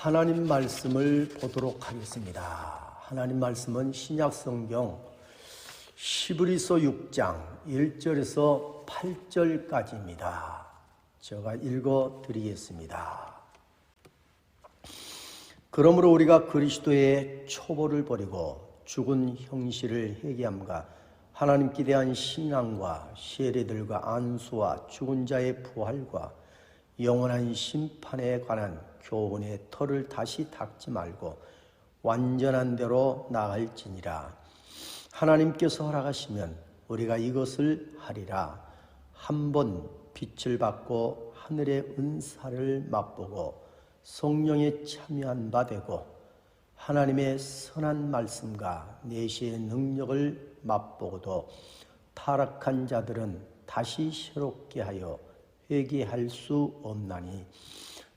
하나님 말씀을 보도록 하겠습니다. 하나님 말씀은 신약성경 히브리서 6장 1절에서 8절까지입니다. 제가 읽어드리겠습니다. 그러므로 우리가 그리스도의 초보를 버리고 죽은 형실을 회개함과 하나님께 대한 신앙과 세례들과 안수와 죽은 자의 부활과 영원한 심판에 관한 교훈의 털을 다시 닦지 말고 완전한 대로 나갈지니라. 하나님께서 허락하시면 우리가 이것을 하리라. 한번 빛을 받고 하늘의 은사를 맛보고 성령에 참여한 바 되고 하나님의 선한 말씀과 내시의 능력을 맛보고도 타락한 자들은 다시 새롭게 하여 회개할 수 없나니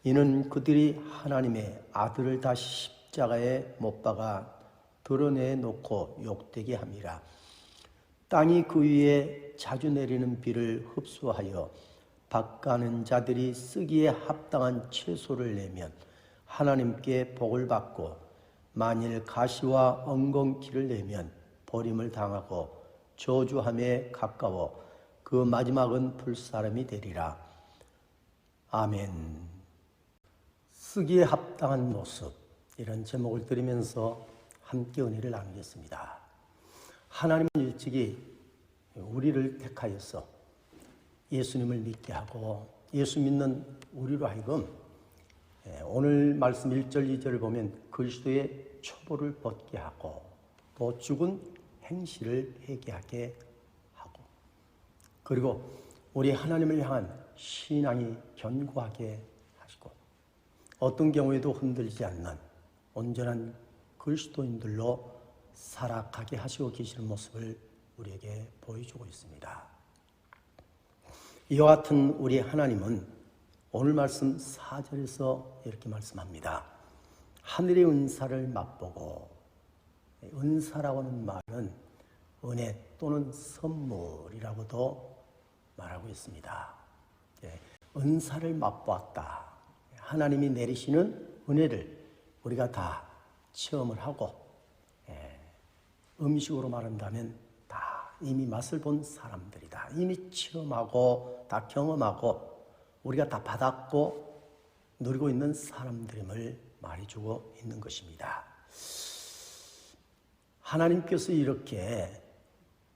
이는 그들이 하나님의 아들을 다시 십자가에 못 박아 드러내놓고 욕되게 함이라. 땅이 그 위에 자주 내리는 비를 흡수하여 밭가는 자들이 쓰기에 합당한 채소를 내면 하나님께 복을 받고 만일 가시와 엉겅퀴를 내면 버림을 당하고 저주함에 가까워 그 마지막은 불사람이 되리라. 아멘. 쓰기에 합당한 모습, 이런 제목을 들으면서 함께 은혜를 나누겠습니다. 하나님은 일찍이 우리를 택하여서 예수님을 믿게 하고 예수 믿는 우리로 하여금 오늘 말씀 1절 2절을 보면 그리스도의 초보를 벗게 하고 또 죽은 행실을 회개하게 하고 그리고 우리 하나님을 향한 신앙이 견고하게 하시고 어떤 경우에도 흔들리지 않는 온전한 그리스도인들로 살아가게 하시고 계시는 모습을 우리에게 보여주고 있습니다. 이와 같은 우리 하나님은 오늘 말씀 4절에서 이렇게 말씀합니다. 하늘의 은사를 맛보고, 은사라고 하는 말은 은혜 또는 선물이라고도 말하고 있습니다. 은사를 맛보았다. 하나님이 내리시는 은혜를 우리가 다 체험을 하고 음식으로 말한다면 다 이미 맛을 본 사람들이다. 이미 체험하고 다 경험하고 우리가 다 받았고 누리고 있는 사람들임을 말해주고 있는 것입니다. 하나님께서 이렇게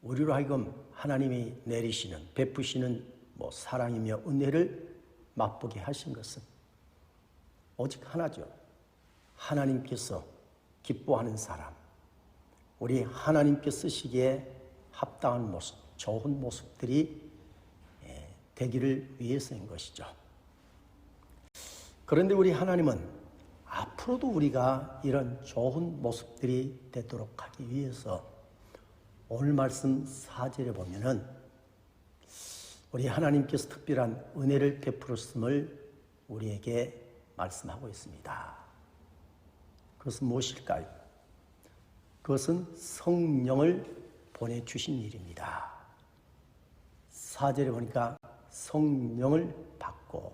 우리로 하여금 하나님이 내리시는 베푸시는 사랑이며 은혜를 맛보게 하신 것은 오직 하나죠. 하나님께서 기뻐하는 사람, 우리 하나님께 쓰시기에 합당한 모습, 좋은 모습들이 되기를 위해서인 것이죠. 그런데 우리 하나님은 앞으로도 우리가 이런 좋은 모습들이 되도록 하기 위해서 오늘 말씀 4절에 보면은 우리 하나님께서 특별한 은혜를 베풀었음을 우리에게 말씀하고 있습니다. 그것은 무엇일까요? 그것은 성령을 보내주신 일입니다. 4절에 보니까 성령을 받고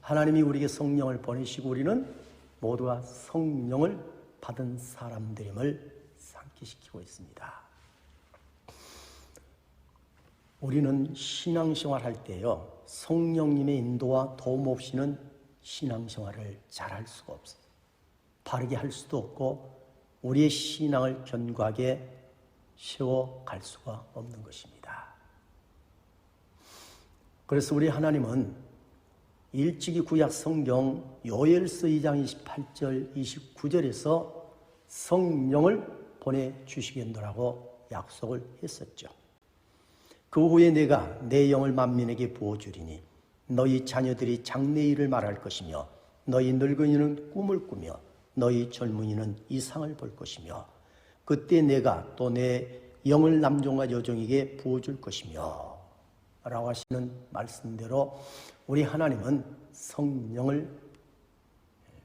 하나님이 우리에게 성령을 보내시고 우리는 모두가 성령을 받은 사람들임을 상기시키고 있습니다. 우리는 신앙생활 할 때요, 성령님의 인도와 도움 없이는 신앙생활을 잘할 수가 없어요. 바르게 할 수도 없고 우리의 신앙을 견고하게 세워갈 수가 없는 것입니다. 그래서 우리 하나님은 일찍이 구약 성경 요엘서 2장 28절 29절에서 성령을 보내주시겠노라고 약속을 했었죠. 그 후에 내가 내 영을 만민에게 부어주리니 너희 자녀들이 장래일을 말할 것이며 너희 늙은이는 꿈을 꾸며 너희 젊은이는 이상을 볼 것이며 그때 내가 또 내 영을 남종과 여종에게 부어줄 것이며 라고 하시는 말씀대로 우리 하나님은 성령을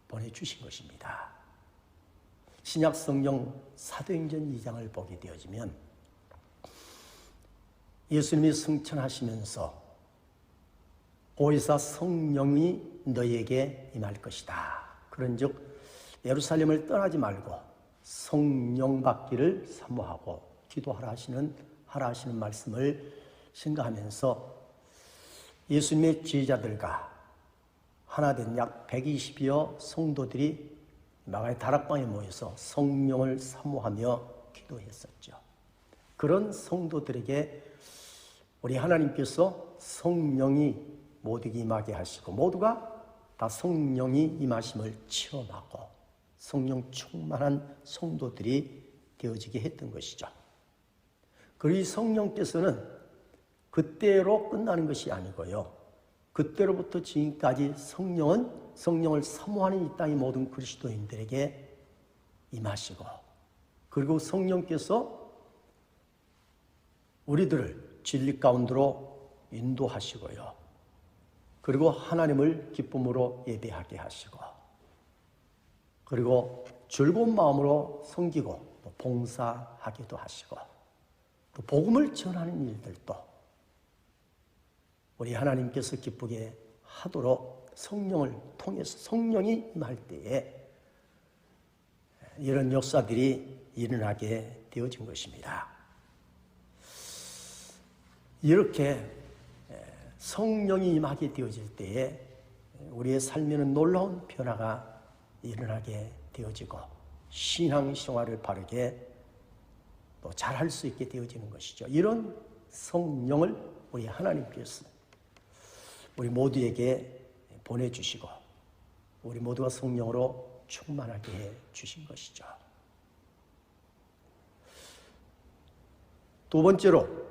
보내주신 것입니다. 신약 성경 사도행전 2장을 보게 되어지면 예수님이 승천하시면서 오이사 성령이 너희에게 임할 것이다. 그런즉 예루살렘을 떠나지 말고 성령 받기를 사모하고 기도하라 하시는 말씀을 생각하면서 예수님의 제자들과 하나된 약 120여 성도들이 마가의 다락방에 모여서 성령을 사모하며 기도했었죠. 그런 성도들에게 우리 하나님께서 성령이 모두에게 임하게 하시고 모두가 다 성령이 임하심을 체험하고 성령 충만한 성도들이 되어지게 했던 것이죠. 그리고 이 성령께서는 그때로 끝나는 것이 아니고요. 그때로부터 지금까지 성령을 사모하는 이 땅의 모든 그리스도인들에게 임하시고 그리고 성령께서 우리들을 진리 가운데로 인도하시고요. 그리고 하나님을 기쁨으로 예배하게 하시고 그리고 즐거운 마음으로 섬기고 또 봉사하기도 하시고 또 복음을 전하는 일들도 우리 하나님께서 기쁘게 하도록 성령을 통해서 성령이 임할 때에 이런 역사들이 일어나게 되어진 것입니다. 이렇게 성령이 임하게 되어질 때에 우리의 삶에는 놀라운 변화가 일어나게 되어지고 신앙생활을 바르게 또 잘할 수 있게 되어지는 것이죠. 이런 성령을 우리 하나님께서 우리 모두에게 보내주시고 우리 모두가 성령으로 충만하게 해 주신 것이죠. 두 번째로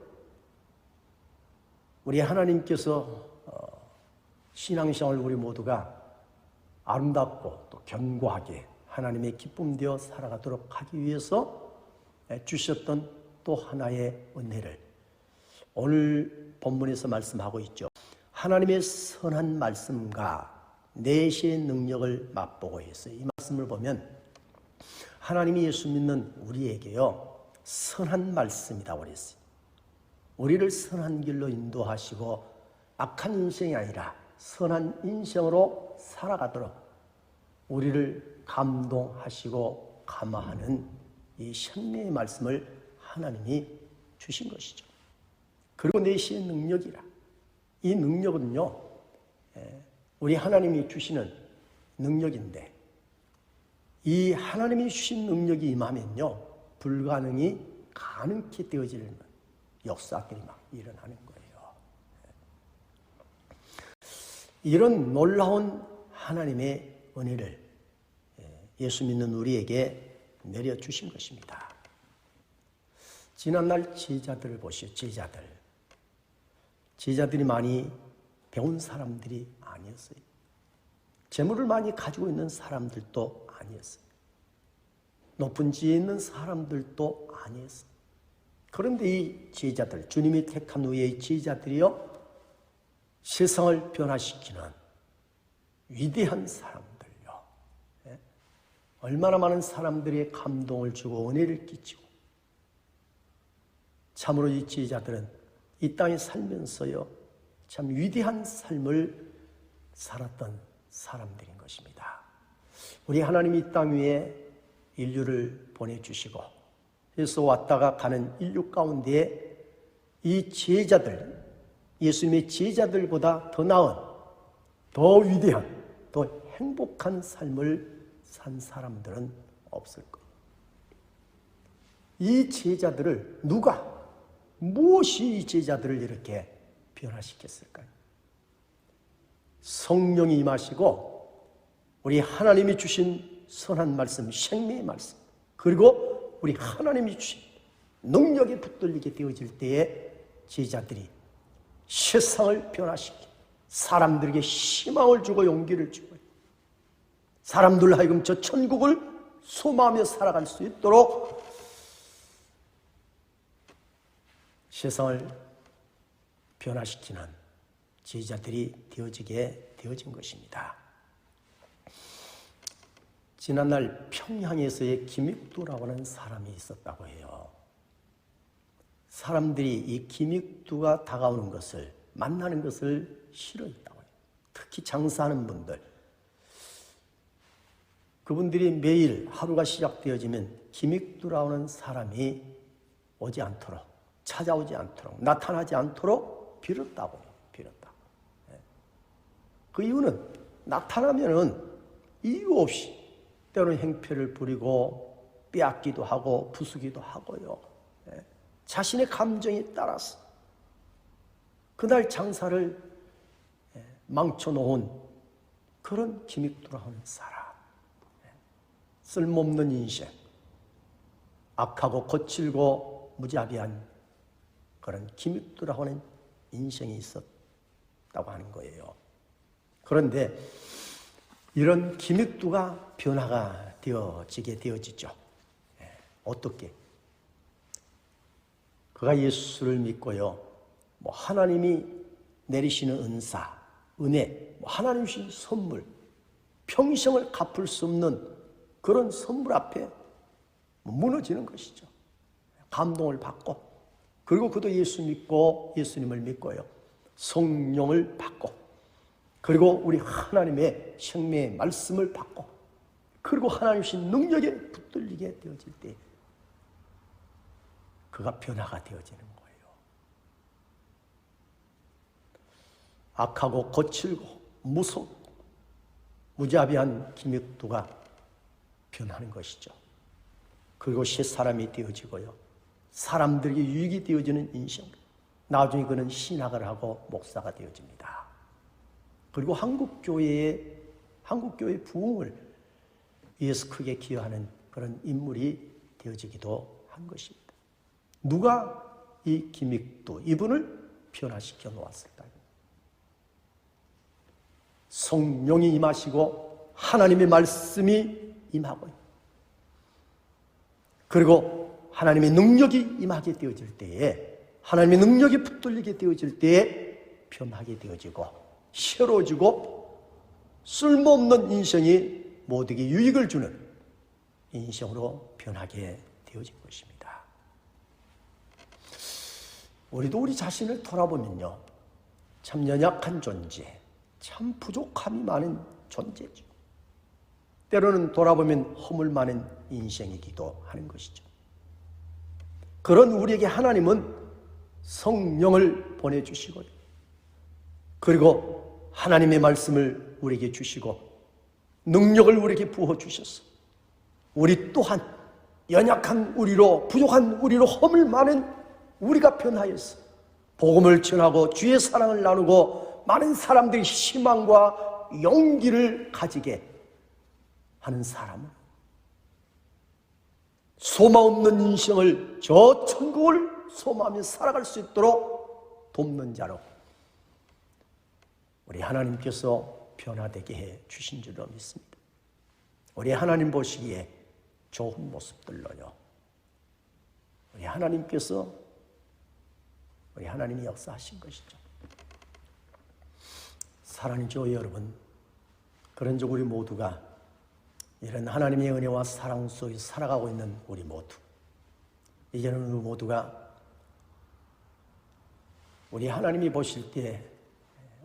우리 하나님께서 신앙생활을 우리 모두가 아름답고 또 견고하게 하나님의 기쁨 되어 살아가도록 하기 위해서 주셨던 또 하나의 은혜를 오늘 본문에서 말씀하고 있죠. 하나님의 선한 말씀과 내시의 능력을 맛보고 있어요. 이 말씀을 보면 하나님이 예수 믿는 우리에게요 선한 말씀이라고 그랬어요. 우리를 선한 길로 인도하시고 악한 인생이 아니라 선한 인생으로 살아가도록 우리를 감동하시고 감화하는 이 생명의 말씀을 하나님이 주신 것이죠. 그리고 내시의 능력이라. 이 능력은요 우리 하나님이 주시는 능력인데 이 하나님이 주신 능력이 임하면요 불가능이 가능케 되어지는 역사들이 막 일어나는 거예요. 이런 놀라운 하나님의 은혜를 예수 믿는 우리에게 내려주신 것입니다. 지난날 제자들을 보시오. 제자들이 많이 배운 사람들이 아니었어요. 재물을 많이 가지고 있는 사람들도 아니었어요. 높은 지에 있는 사람들도 아니었어요. 그런데 이 제자들, 주님이 택한 후에 제자들이요 세상을 변화시키는 위대한 사람들요. 얼마나 많은 사람들의 감동을 주고 은혜를 끼치고 참으로 이 제자들은 이 땅에 살면서요 참 위대한 삶을 살았던 사람들인 것입니다. 우리 하나님이 이 땅 위에 인류를 보내주시고 그래서 왔다가 가는 인류 가운데 이 제자들, 예수님의 제자들보다 더 나은, 더 위대한, 더 행복한 삶을 산 사람들은 없을 거예요. 이 제자들을 무엇이 이 제자들을 이렇게 변화시켰을까요? 성령이 임하시고 우리 하나님이 주신 선한 말씀, 생명의 말씀, 그리고 우리 하나님이 주신 능력에 붙들리게 되어질 때에 제자들이 세상을 변화시키고 사람들에게 희망을 주고 용기를 주고 사람들 하여금 저 천국을 소망하며 살아갈 수 있도록 세상을 변화시키는 제자들이 되어지게 되어진 것입니다. 지난날 평양에서의 김익두라고 하는 사람이 있었다고 해요. 사람들이 이 김익두가 다가오는 것을, 만나는 것을 싫어했다고 해요. 특히 장사하는 분들. 그분들이 매일 하루가 시작되어지면 기믹두라오는 사람이 오지 않도록, 찾아오지 않도록, 나타나지 않도록 빌었다고요. 빌었다. 그 이유는 나타나면은 이유 없이 때로는 행패를 부리고 빼앗기도 하고 부수기도 하고요. 자신의 감정에 따라서 그날 장사를 망쳐놓은 그런 기믹두라오는 사람. 쓸모없는 인생, 악하고 거칠고 무자비한 그런 기믹두라고 하는 인생이 있었다고 하는 거예요. 그런데 이런 기믹두가 변화가 되어지게 되어지죠. 어떻게? 그가 예수를 믿고요. 하나님이 내리시는 은사, 은혜, 하나님 주신 선물, 평생을 갚을 수 없는 그런 선물 앞에 무너지는 것이죠. 감동을 받고, 그리고 그도 예수 믿고 예수님을 믿고요. 성령을 받고, 그리고 우리 하나님의 생명의 말씀을 받고, 그리고 하나님 주신 능력에 붙들리게 되어질 때 그가 변화가 되어지는 거예요. 악하고 거칠고 무섭고 무자비한 기믹두가 변하는 것이죠. 그리고 새 사람이 되어지고요. 사람들에게 유익이 되어지는 인생. 나중에 그는 신학을 하고 목사가 되어집니다. 그리고 한국교회의 부흥을 위해서 크게 기여하는 그런 인물이 되어지기도 한 것입니다. 누가 이 기믹두, 이분을 변화시켜 놓았을까요? 성령이 임하시고 하나님의 말씀이 임하고, 그리고 하나님의 능력이 임하게 되어질 때에, 하나님의 능력이 붙들리게 되어질 때에 변하게 되어지고 새로워지고 쓸모없는 인생이 모두에게 유익을 주는 인생으로 변하게 되어진 것입니다. 우리도 우리 자신을 돌아보면요, 참 연약한 존재, 참 부족함이 많은 존재죠. 때로는 돌아보면 허물 많은 인생이기도 하는 것이죠. 그런 우리에게 하나님은 성령을 보내주시고, 그리고 하나님의 말씀을 우리에게 주시고 능력을 우리에게 부어주셔서 우리 또한 연약한 우리로, 부족한 우리로, 허물 많은 우리가 변하여서 복음을 전하고 주의 사랑을 나누고 많은 사람들이 희망과 용기를 가지게 하는 사람은 소망 없는 인생을, 저 천국을 소망하며 살아갈 수 있도록 돕는 자로 우리 하나님께서 변화되게 해 주신 줄로 믿습니다. 우리 하나님 보시기에 좋은 모습들로요, 우리 하나님께서, 우리 하나님이 역사하신 것이죠. 사랑하는 주 여러분, 그런즉 우리 모두가 이런 하나님의 은혜와 사랑 속에 살아가고 있는 우리 모두, 이제는 우리 모두가 우리 하나님이 보실 때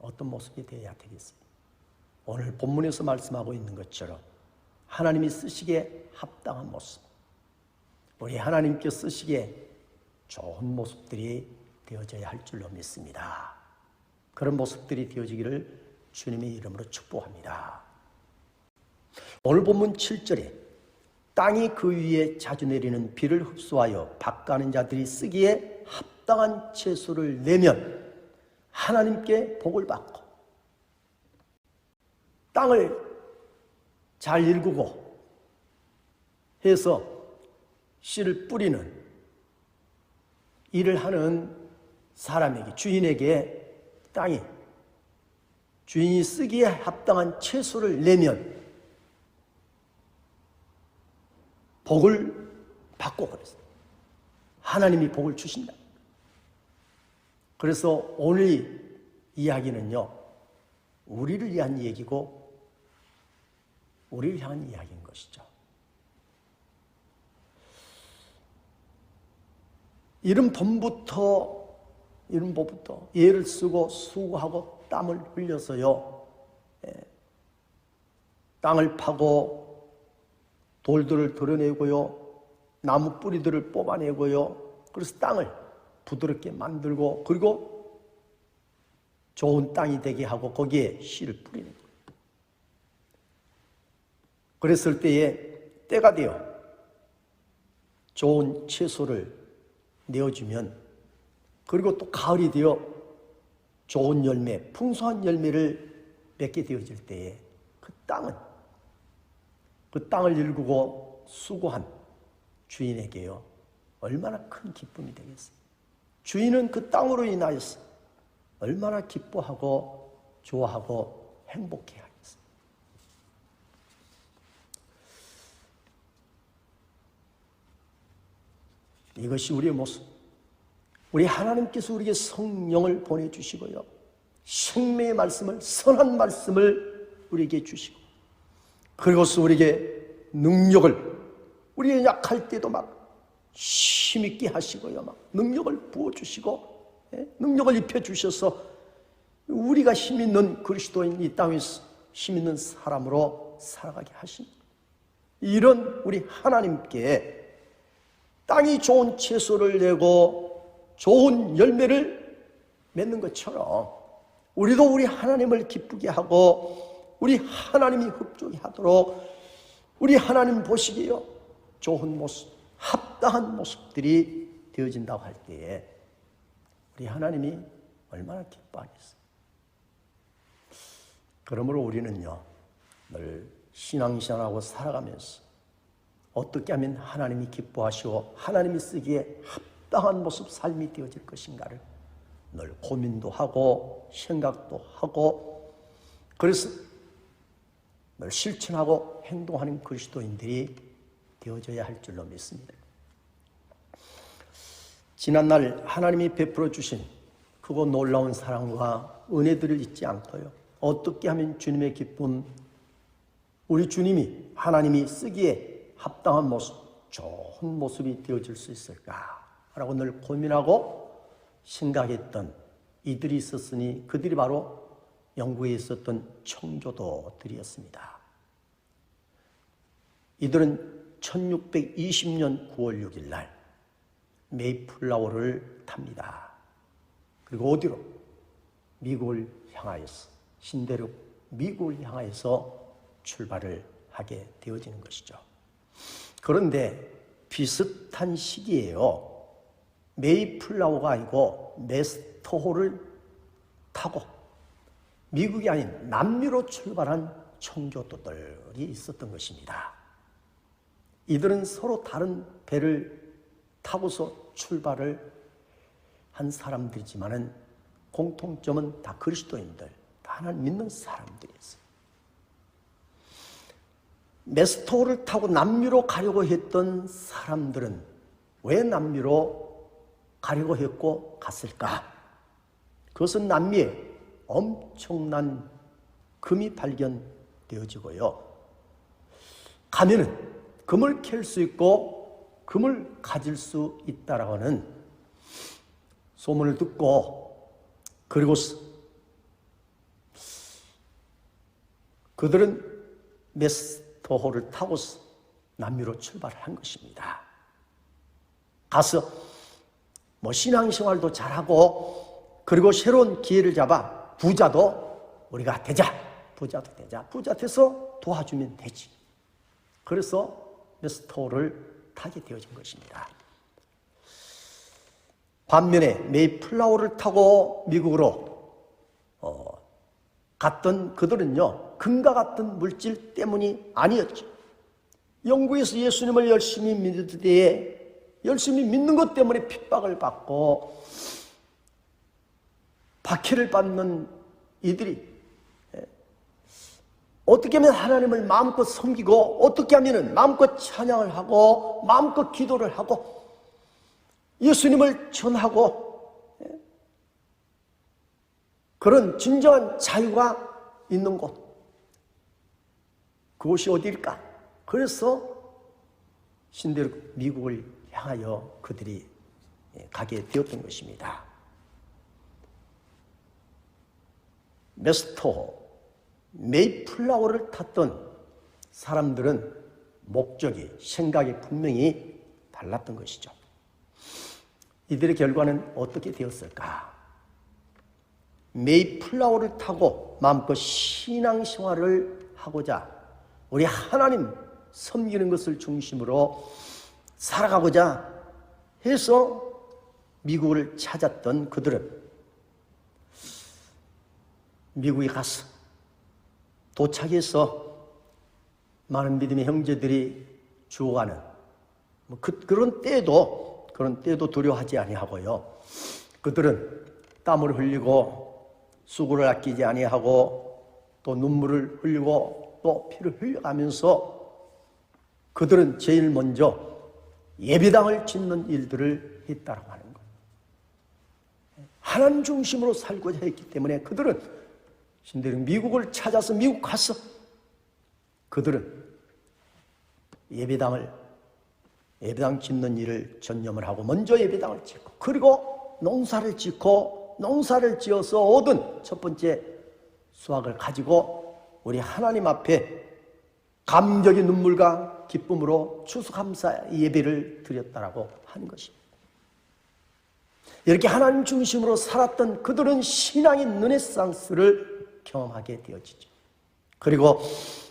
어떤 모습이 되어야 되겠습니까? 오늘 본문에서 말씀하고 있는 것처럼 하나님이 쓰시기에 합당한 모습, 우리 하나님께 쓰시기에 좋은 모습들이 되어져야 할 줄로 믿습니다. 그런 모습들이 되어지기를 주님의 이름으로 축복합니다. 오늘 본문 7절에 땅이 그 위에 자주 내리는 비를 흡수하여 밭가는 자들이 쓰기에 합당한 채소를 내면 하나님께 복을 받고, 땅을 잘 일구고 해서 씨를 뿌리는 일을 하는 사람에게, 주인에게 땅이, 주인이 쓰기에 합당한 채소를 내면 복을 받고, 그랬어요. 하나님이 복을 주신다. 그래서 오늘 이야기는요, 우리를 위한 얘기고 우리를 향한 이야기인 것이죠. 이른 봄부터 애를 쓰고 수고하고 땀을 흘려서요, 땅을 파고 돌들을 드러내고요, 나무 뿌리들을 뽑아내고요, 그래서 땅을 부드럽게 만들고, 그리고 좋은 땅이 되게 하고 거기에 씨를 뿌리는 거예요. 그랬을 때에 때가 되어 좋은 채소를 내어주면, 그리고 또 가을이 되어 좋은 열매, 풍성한 열매를 맺게 되어질 때에 그 땅을 일구고 수고한 주인에게요, 얼마나 큰 기쁨이 되겠어요. 주인은 그 땅으로 인하여서 얼마나 기뻐하고 좋아하고 행복해 하겠어요. 이것이 우리의 모습. 우리 하나님께서 우리에게 성령을 보내주시고요, 생명의 말씀을, 선한 말씀을 우리에게 주시고, 그리고서 우리에게 능력을, 우리의 약할 때도 막 힘있게 하시고요, 막 능력을 부어주시고, 능력을 입혀주셔서 우리가 힘있는 그리스도인, 이 땅에서 힘있는 사람으로 살아가게 하신, 이런 우리 하나님께 땅이 좋은 채소를 내고 좋은 열매를 맺는 것처럼 우리도 우리 하나님을 기쁘게 하고 우리 하나님이 흡족해 하도록 우리 하나님 보시기에요, 좋은 모습, 합당한 모습들이 되어진다고 할 때에 우리 하나님이 얼마나 기뻐하겠어요. 그러므로 우리는요, 늘 신앙생활하고 살아가면서 어떻게 하면 하나님이 기뻐하시고 하나님이 쓰기에 합당한 모습, 삶이 되어질 것인가를 늘 고민도 하고 생각도 하고, 그래서 늘 실천하고 행동하는 그리스도인들이 되어져야 할 줄로 믿습니다. 지난날 하나님이 베풀어 주신 그거 놀라운 사랑과 은혜들을 잊지 않고요, 어떻게 하면 주님의 기쁨, 우리 주님이, 하나님이 쓰기에 합당한 모습, 좋은 모습이 되어질 수 있을까라고 늘 고민하고 생각했던 이들이 있었으니 그들이 바로 영국에 있었던 청교도들이었습니다. 이들은 1620년 9월 6일 날 메이플라워를 탑니다. 그리고 어디로? 미국을 향하여서, 신대륙 미국을 향하여서 출발을 하게 되어지는 것이죠. 그런데 비슷한 시기에요, 메이플라워가 아니고 메스터호를 타고 미국이 아닌 남미로 출발한 청교도들이 있었던 것입니다. 이들은 서로 다른 배를 타고서 출발을 한 사람들이지만은 공통점은 다 그리스도인들, 다 하나님 믿는 사람들이었어요. 메스토를 타고 남미로 가려고 했던 사람들은 왜 남미로 가려고 했고 갔을까? 그것은 남미에 엄청난 금이 발견되어지고요, 가면은 금을 캘 수 있고 금을 가질 수 있다라고 하는 소문을 듣고, 그리고 그들은 메스토호를 타고서 남미로 출발한 것입니다. 가서 신앙생활도 잘하고, 그리고 새로운 기회를 잡아 부자도 우리가 되자, 부자도 되자, 부자 돼서 도와주면 되지. 그래서 메스토호를 타게 되어진 것입니다. 반면에 메이플라워를 타고 미국으로 갔던 그들은요, 금과 같은 물질 때문이 아니었죠. 영국에서 예수님을 열심히 믿을 때에 열심히 믿는 것 때문에 핍박을 받고 박해를 받는 이들이 어떻게 하면 하나님을 마음껏 섬기고, 어떻게 하면 마음껏 찬양을 하고 마음껏 기도를 하고 예수님을 전하고 그런 진정한 자유가 있는 곳, 그곳이 어디일까? 그래서 신대륙 미국을 향하여 그들이 가게 되었던 것입니다. 메스토호, 메이플라워를 탔던 사람들은 목적이, 생각이 분명히 달랐던 것이죠. 이들의 결과는 어떻게 되었을까? 메이플라워를 타고 마음껏 신앙생활을 하고자 우리 하나님 섬기는 것을 중심으로 살아가고자 해서 미국을 찾았던 그들은 미국에 가서 도착해서 많은 믿음의 형제들이 죽어가는 그런 때도 두려워하지 아니하고요. 그들은 땀을 흘리고 수고를 아끼지 아니하고 또 눈물을 흘리고 또 피를 흘려가면서 그들은 제일 먼저 예배당을 짓는 일들을 했다고 하는 거예요. 하나님 중심으로 살고자 했기 때문에 그들은 신대륙 미국을 찾아서 미국 가서 그들은 예배당 짓는 일을 전념을 하고 먼저 예배당을 짓고 그리고 농사를 짓고 농사를 지어서 얻은 첫 번째 수확을 가지고 우리 하나님 앞에 감격의 눈물과 기쁨으로 추수감사 예배를 드렸다라고 하는 것입니다. 이렇게 하나님 중심으로 살았던 그들은 신앙의 르네상스를 경험하게 되어지죠. 그리고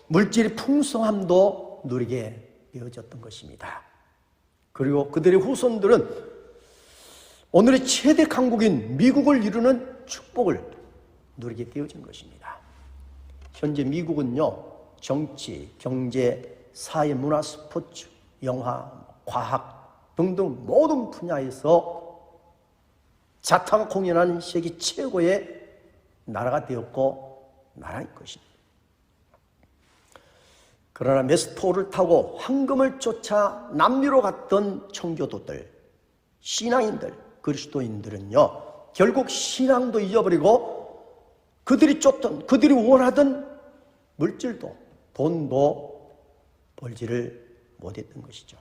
물질의 풍성함도 누리게 되어졌던 것입니다. 그리고 그들의 후손들은 오늘의 최대 강국인 미국을 이루는 축복을 누리게 되어진 것입니다. 현재 미국은요, 정치, 경제, 사회, 문화, 스포츠, 영화, 과학 등등 모든 분야에서 자타가 공연하는 세계 최고의 나라가 되었고 나라일 것입니다. 그러나 메스토를 타고 황금을 쫓아 남미로 갔던 청교도들, 신앙인들, 그리스도인들은요, 결국 신앙도 잊어버리고 그들이 쫓던, 그들이 원하던 물질도, 돈도 벌지를 못했던 것이죠.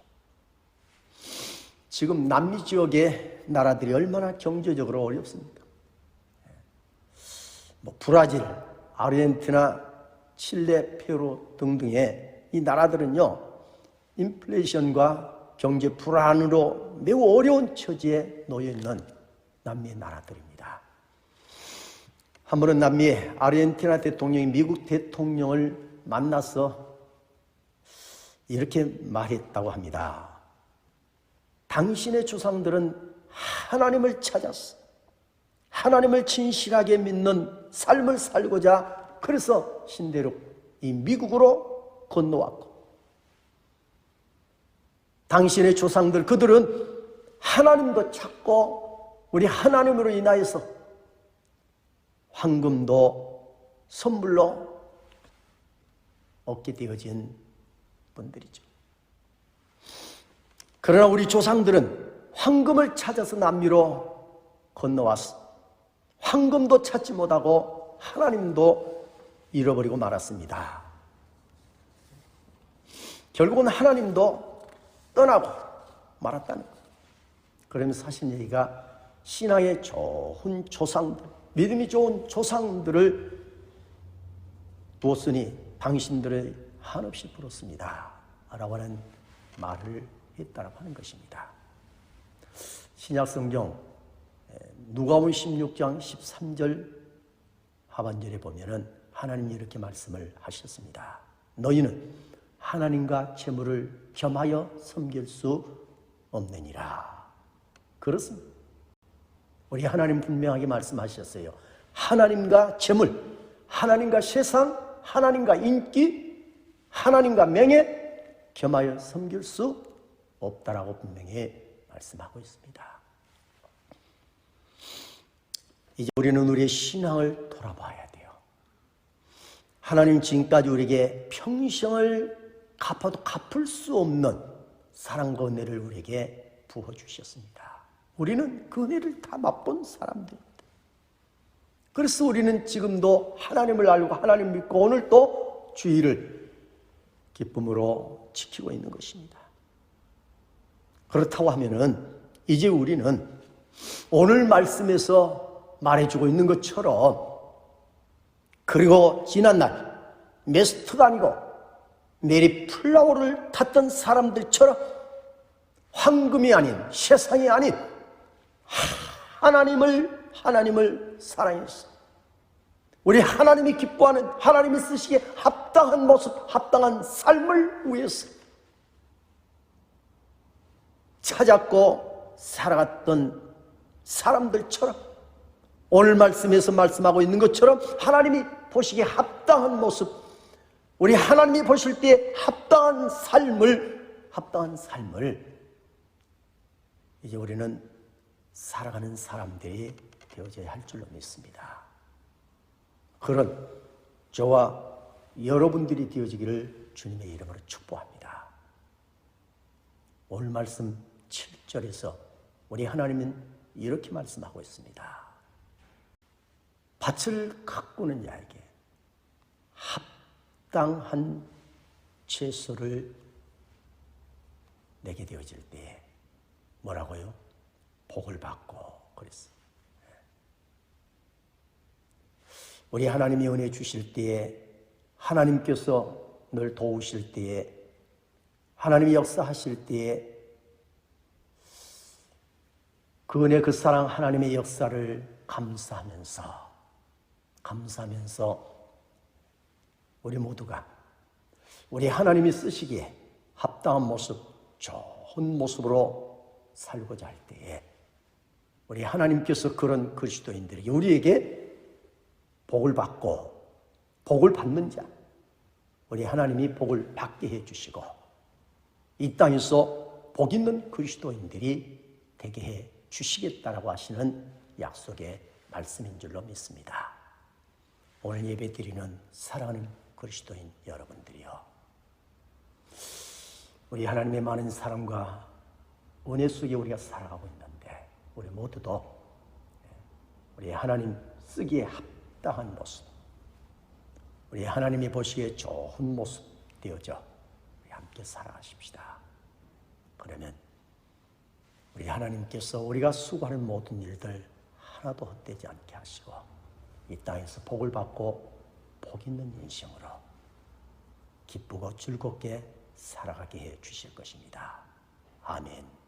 지금 남미 지역의 나라들이 얼마나 경제적으로 어렵습니까? 브라질, 아르헨티나, 칠레, 페루 등등의 이 나라들은요, 인플레이션과 경제 불안으로 매우 어려운 처지에 놓여 있는 남미의 나라들입니다. 한 번은 남미의 아르헨티나 대통령이 미국 대통령을 만나서 이렇게 말했다고 합니다. 당신의 조상들은 하나님을 찾았어. 하나님을 진실하게 믿는 삶을 살고자 그래서 신대륙 이 미국으로 건너왔고 당신의 조상들 그들은 하나님도 찾고 우리 하나님으로 인하여서 황금도 선물로 얻게 되어진 분들이죠. 그러나 우리 조상들은 황금을 찾아서 남미로 건너왔어. 황금도 찾지 못하고 하나님도 잃어버리고 말았습니다. 결국은 하나님도 떠나고 말았다는 거예요. 그러면서 하신 얘기가 신앙의 좋은 조상들, 믿음이 좋은 조상들을 두었으니 당신들의 한없이 부럽습니다. 라고 하는 말을 했다라고 하는 것입니다. 신약성경 누가복음 16장 13절 하반절에 보면은 하나님이 이렇게 말씀을 하셨습니다. 너희는 하나님과 재물을 겸하여 섬길 수 없느니라. 그렇습니다. 우리 하나님 분명하게 말씀하셨어요. 하나님과 재물, 하나님과 세상, 하나님과 인기, 하나님과 명예 겸하여 섬길 수 없다라고 분명히 말씀하고 있습니다. 이제 우리는 우리의 신앙을 돌아봐야 돼요. 하나님 지금까지 우리에게 평생을 갚아도 갚을 수 없는 사랑과 은혜를 우리에게 부어주셨습니다. 우리는 그 은혜를 다 맛본 사람들입니다. 그래서 우리는 지금도 하나님을 알고 하나님 믿고 오늘 또 주의를 기쁨으로 지키고 있는 것입니다. 그렇다고 하면은 이제 우리는 오늘 말씀에서 말해주고 있는 것처럼 그리고 지난날 메스터가 아니고 메리 플라워를 탔던 사람들처럼 황금이 아닌, 세상이 아닌 하나님을 사랑했어. 우리 하나님이 기뻐하는, 하나님이 쓰시기에 합당한 모습, 합당한 삶을 위해서 찾았고 살아갔던 사람들처럼, 오늘 말씀에서 말씀하고 있는 것처럼 하나님이 보시기에 합당한 모습, 우리 하나님이 보실 때 합당한 삶을 이제 우리는 살아가는 사람들이 되어져야 할 줄로 믿습니다. 그런 저와 여러분들이 되어지기를 주님의 이름으로 축복합니다. 오늘 말씀 7절에서 우리 하나님은 이렇게 말씀하고 있습니다. 밭을 가꾸는 자에게 합당한 채소를 내게 되어질 때에 뭐라고요? 복을 받고 그랬어요. 우리 하나님이 은혜 주실 때에, 하나님께서 늘 도우실 때에, 하나님이 역사하실 때에 그 은혜, 그 사랑, 하나님의 역사를 감사하면서 우리 모두가 우리 하나님이 쓰시기에 합당한 모습, 좋은 모습으로 살고자 할 때에 우리 하나님께서 그런 그리스도인들에게, 우리에게 복을 받고 복을 받는 자, 우리 하나님이 복을 받게 해주시고 이 땅에서 복 있는 그리스도인들이 되게 해 주시겠다라고 하시는 약속의 말씀인 줄로 믿습니다. 오늘 예배 드리는 사랑하는 그리스도인 여러분들이요, 우리 하나님의 많은 사랑과 은혜 속에 우리가 살아가고 있는데 우리 모두도 우리 하나님 쓰기에 합당한 모습, 우리 하나님이 보시기에 좋은 모습 되어져 우리 함께 살아가십시다. 그러면 우리 하나님께서 우리가 수고하는 모든 일들 하나도 헛되지 않게 하시고 이 땅에서 복을 받고 복 있는 인생으로 기쁘고 즐겁게 살아가게 해 주실 것입니다. 아멘.